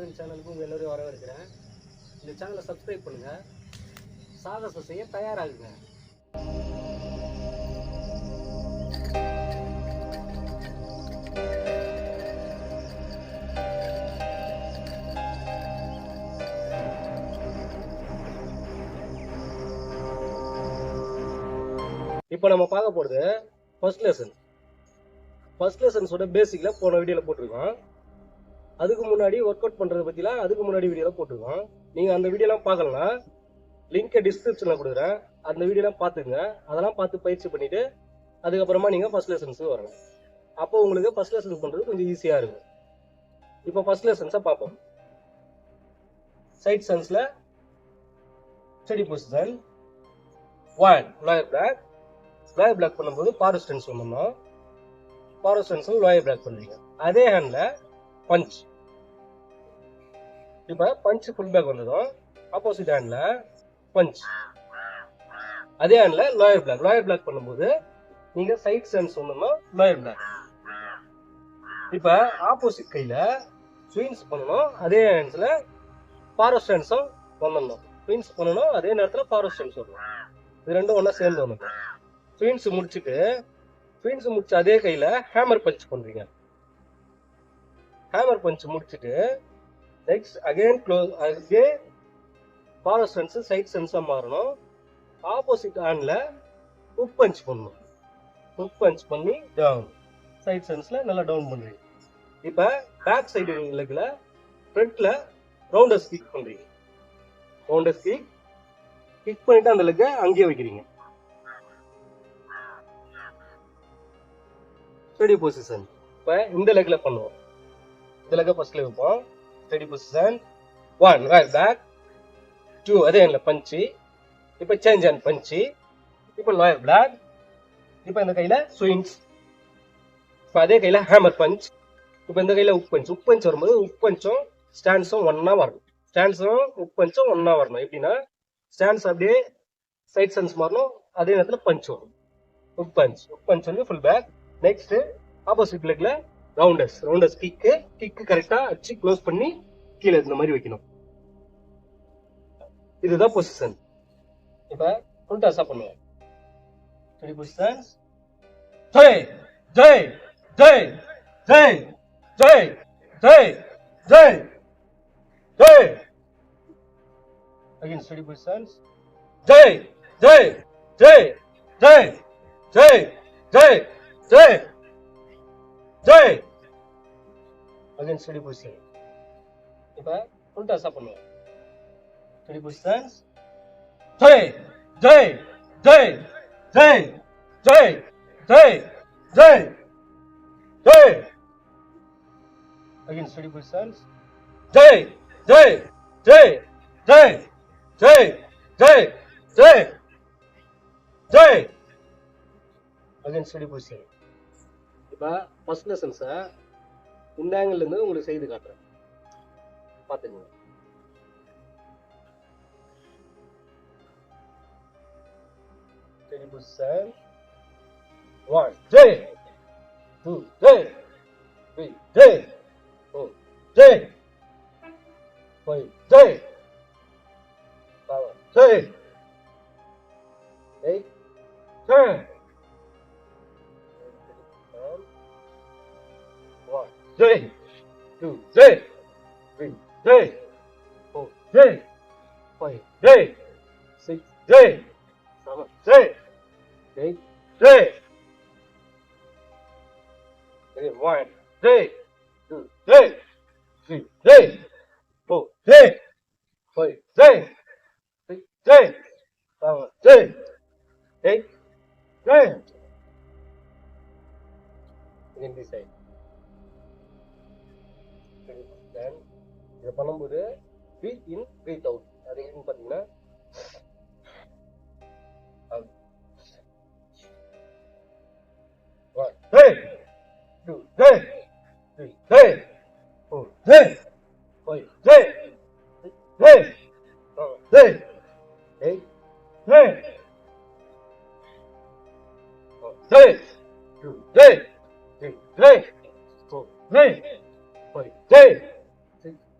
சாதகன் சேனலுக்கு உங்கள் எல்லோரையும் வரவேற்கிறேன். இந்த சேனலை சப்ஸ்கிரைப் பண்ணுங்கள், சாகசம் செய்ய தயாராகுங்க. இப்போ நம்ம பார்க்க போகிறது ஃபர்ஸ்ட் லெசன். ஃபர்ஸ்ட் லெசன்ஸோட பேசிக்கில் போன வீடியோவில் போட்டிருக்கோம். அதுக்கு முன்னாடி ஒர்க் அவுட் பண்ணுறதை பற்றிலாம் அதுக்கு முன்னாடி வீடியோவில் போட்டிருக்கோம். நீங்கள் அந்த வீடியோலாம் பார்க்கலன்னா லிங்கை டிஸ்கிரிப்ஷனில் கொடுக்குறேன், அந்த வீடியோலாம் பார்த்துங்க. அதெல்லாம் பார்த்து பயிற்சி பண்ணிவிட்டு அதுக்கப்புறமா நீங்கள் ஃபர்ஸ்ட் லெசன்ஸுக்கு வரணும். அப்போ உங்களுக்கு ஃபர்ஸ்ட் லெசன்ஸ் பண்ணுறது கொஞ்சம் ஈஸியாக இருக்கும். இப்போ ஃபர்ஸ்ட் லெசன்ஸை பார்ப்போம். சைட் சென்ஸில் steady position 1 lower block. Lower block பண்ணும்போது ஃபாரஸ்ட் டென்ஸ் பண்ணணும். ஃபாரஸ்ட் டென்ஸும் லோயர் பிளாக் பண்ணுறீங்க. அதே ஹேண்டில் பஞ்ச். இப்போ பஞ்ச் ஃபுல் பேக் வந்ததும் ஆப்போசிட் ஹேண்டில் பஞ்ச். அதே ஹேண்டில் லோயர் பிளாக். லோயர் பிளாக் பண்ணும்போது நீங்கள் சைட் சென்ஸ் பண்ணணும், லோயர் பிளாக். இப்போ ஆப்போசிட் கையில் ஸ்விங்ஸ் பண்ணணும், அதே ஹேண்ட்ஸில் ஃபாரஸ்ட் டென்ஸும் பண்ணணும். ஸ்விங்ஸ் பண்ணணும், அதே நேரத்தில் ஃபாரஸ்ட் டென்ஸ் வரணும். இது ரெண்டும் ஒன்றா சேர்ந்து ஒன்று. ஸ்விங்ஸ் முடிச்சு அதே கையில் ஹேமர் பஞ்ச் பண்ணுறீங்க. ஹேமர் பஞ்ச் முடிச்சுட்டு next again forward stance side சென்ஸாக மாறணும். ஆப்போசிட் ஹேண்டில் ஹுக் பஞ்ச் பண்ணணும். ஹுக் பஞ்ச் பண்ணி டவுன், சைட் சென்ஸில் நல்லா டவுன் பண்ணுறீங்க. இப்போ பேக் சைடு லெக்கில் ஃப்ரண்ட்டில் ரவுண்டர்ஸ் கிக் பண்ணுறீங்க. ரவுண்டர்ஸ் கிக் பண்ணிட்டு அந்த லெக்கை அங்கேயே வைக்கிறீங்க. Steady position. இப்போ இந்த லெக்கில் பண்ணுவோம். இந்த லெக்கை ஃபர்ஸ்ட்ல வைப்போம். ஸ்டடி பொசிஷன் 1 ரைட் பேக், 2 அதே ஹேண்டில் பஞ்சு. இப்போ சேஞ்ச் ஹேண்ட் பஞ்சு. இப்போ லோயர் பிளாக். இப்போ இந்த கையில் ஸ்விங்ஸ். இப்போ அதே கையில் ஹேமர் பஞ்ச். இப்போ இந்த கையில் உக் பஞ்ச். உக் பஞ்ச் வரும்போது உக் பஞ்சும் ஸ்டாண்ட்ஸும் ஒன்றா வரணும். ஸ்டாண்ட்ஸும் உக் பஞ்சும் ஒன்றா வரணும். எப்படின்னா ஸ்டாண்ட்ஸ் அப்படியே சைட் சென்ஸ் மாறணும், அதே நேரத்தில் பஞ்ச் வரும். உக் பஞ்ச் வந்து ஃபுல் பேக். நெக்ஸ்ட் ஆப்போசிட் லெக்ல ரவுண்டர்ஸ் கிக்கு கரெக்டாக அடிச்சு க்ளோஸ் பண்ணி கீழே இந்த மாதிரி வைக்கணும். இதுதான் பொசிஷன். இப்போ உல்டாஸா பண்ணுவோம். Study positions Jai Jai Jai Jai Jai Jai Jai Jai. Again study positions Jai Jai Jai Jai Jai Jai Jai Jai. Again study position. இப்போ உல்டாஸா பண்ணுவோம். Study positions Jai Jai Jai Jai Jai Jai Jai Jai. Again study positions Jai Jai Jai Jai Jai Jai Jai Jai. Again study position. இப்போ ஃபர்ஸ்ட் லெசன்ஸை இந்த ஆங்கிள்லேருந்து உங்களுக்கு செய்து காட்டுறேன், பார்த்துக்கோங்க. Study position 1 Jai 2 Jai 3 Jai 4 Jai 5 Jai 7 Jai 8 Jai. Jay, 2 Jay, 3 Jay, 4 Jay, 5 Jay, 6 Jay, 7 Jay, 8 Jay. Again 1 Jay, 2 Jay, 3 Jay, 4 Jay, 5 Jay, 6 Jay, 7 Jay, 8 Jay. Again this side. இதை பண்ணும்போது breath இன் breath out. அது எப்படின்னு பார்த்தீங்கன்னா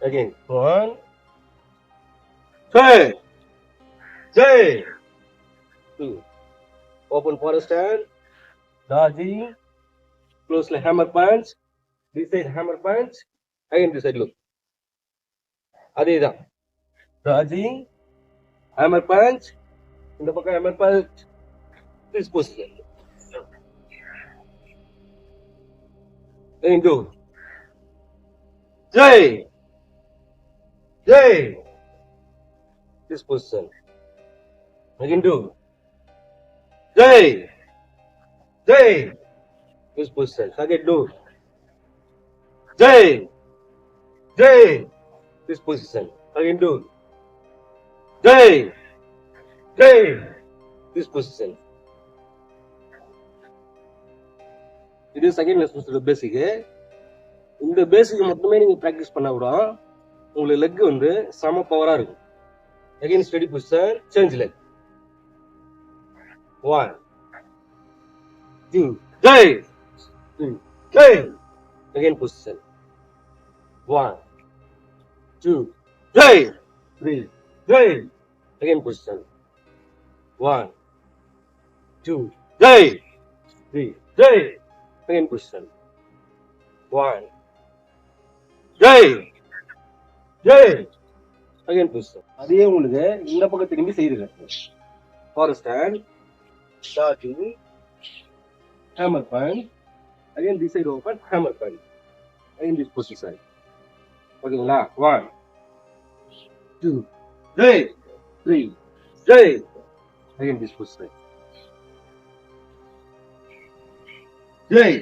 Again. 1, 2, 3, 2. Open forest hand. Dodging. Closely hammer punch. This side hammer punch. Again this side look. அதேதான். Dodging. Hammer punch. இந்த பக்கம் hammer punch. This position. Again do. Jai. Jai. This position. Again do. Jai. Jai. This position. Again do. Jai. Jai. This position. Again do. Jai. Jai. This position. இது second லெசன்ஸோட பேசிக். இந்த பேசிக் மட்டுமே நீங்க practice பண்ண விட உங்களுக்கு leg வந்து சம பவரா இருக்கும். Again steady position, change leg. 1, 2, Jai 3, Jai. Again position. 1, 2, Jai 3, Jai. Again position. 1, 2, Jai 3, Jai. Again position. 1, Jai, Jai. Again position. அதே உங்களுக்கு இந்த பக்கம் திரும்பி செய்யுங்க. Forest hand, dodging, hammer punch. Again this side open, hammer punch. Again this position. ஓகேங்களா? 1, 2, Jai, 3, Jai. Again this position. Jai,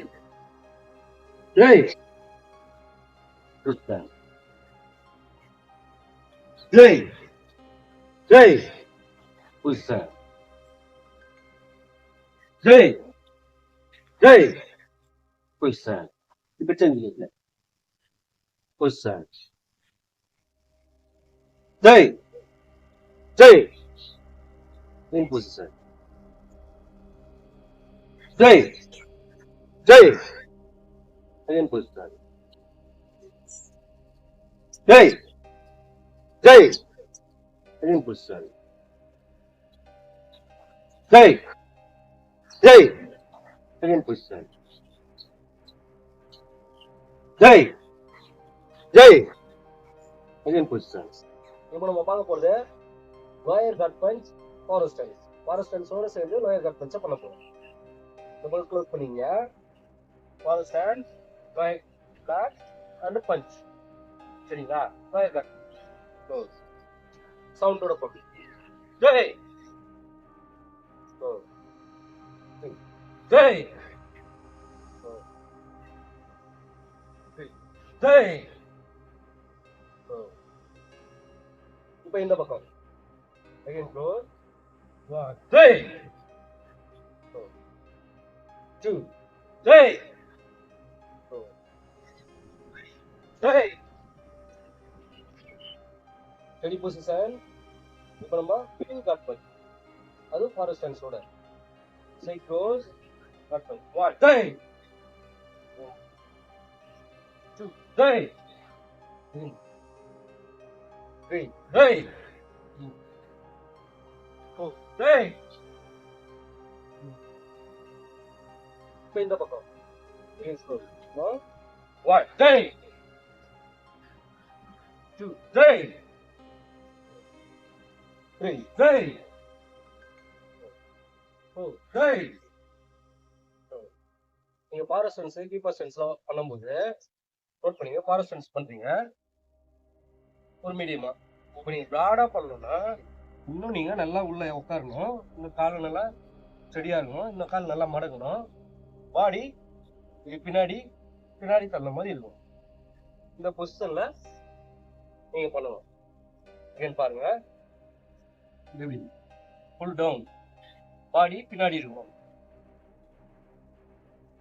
Jai, Krishna, Jai, Jai, Krishna, Jai, Jai, Krishna. இப்போ change இல்லை. Krishna, Jai, Jai, in position. Jai. Jai. Again position. Jai. Jai. Again position. Jai. Jai. Again position. Jai. Jai. Again position. இப்போ நம்ம பார்க்க போறது lower cut punch, forward stance. Forward டென்ஸோட சேர்ந்து lower cut punch பண்ண போறோம். Double close பண்ணீங்க. Forest hand, right, cut, and punch. சரிங்களா? Right, cut. Close. Sound ஓட போடு. Jai. Close. Jai. Close. Jai. Close. இப்போ இந்த பக்கம். Again close. 1, Jai. Close. 2, Jai. Hey! Steady position. இப்போ நம்ம பின் கட் பண்ணி அது ஃபாரஸ்ட் டென்ஸோட சைட் க்ளோஸ் கட் பண்ணி 1, Jai. 2, Jai. 3, Jai. 4, Jai. இப்போ இந்த பக்கம் பின் close 1, Jai. 2, Jai. 3, Jai. 4, Jai. நீங்க ஃபாரஸ்ட் டென்ஸ், கீப்பர் டென்ஸ்லாம் பண்ணும்போது நோட் பண்ணீங்க. ஃபாரஸ்ட் டென்ஸ் பண்றீங்க ஒரு மீடியமா. இப்போ நீங்க பிராடா பண்ணணும்னா இன்னும் நீங்க நல்லா உள்ள உட்காரணும். இந்த கால் நல்லா ஸ்டெடியா இருக்கணும். இந்த கால் நல்லா மடங்கணும். பாடி பின்னாடி பின்னாடி தள்ள மாதிரி இருக்கும். இந்த பொசிஷன்ல நீங்க பண்ணணும். அகைன் பாருங்க. புல் டவுன், பாடி பின்னாடி இருக்கும்.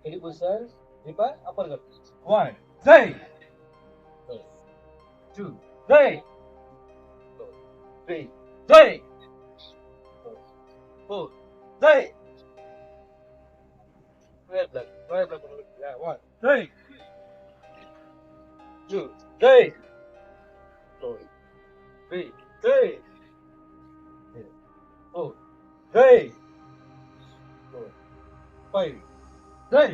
Ready position. இப்ப Appar cut. 1, Jai. 2, Jai. 3, Jai. 4, Jai. Royal black. Royal black. 1, Jai. 2, Jai. 3 hey 4 hey 5 hey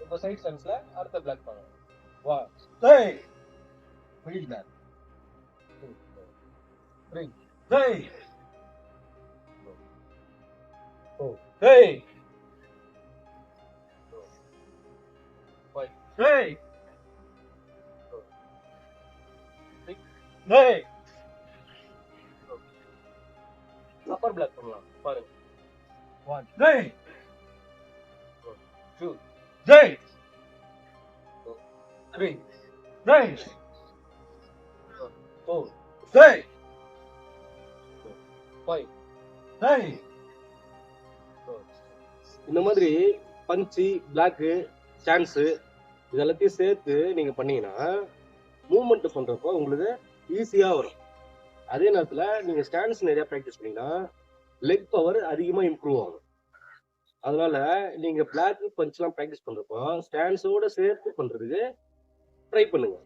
இப்போ சைட் ஸ்டான்ஸ்ல அடுத்த பிளாக் பண்ணலாம் 1 hey feel that 2 3 hey 4 hey 5 hey 6 hey Appar black பண்ணலாம் பாருங்க 1 hey 2 hey 3 hey 4 hey 5 hey இந்த மாதிரி பஞ்சு block chance இதெல்லாத்தையும் சேர்த்து நீங்க பண்ணீங்கன்னா மூவ்மெண்ட் பண்றப்போ உங்களுக்கு ஈஸியா வரும். அதே நேரத்துல நீங்க ஸ்டாண்ட்ஸ் நிறைய ப்ராக்டிஸ் பண்ணீங்கன்னா லெக் பவர் அதிகமா இம்ப்ரூவ் ஆகும். அதனால நீங்க பிளாக் பஞ்ச் எல்லாம் ப்ராக்டிஸ் பண்றப்போ ஸ்டாண்ட்ஸோட சேர்த்து பண்றதுக்கு ட்ரை பண்ணுங்க.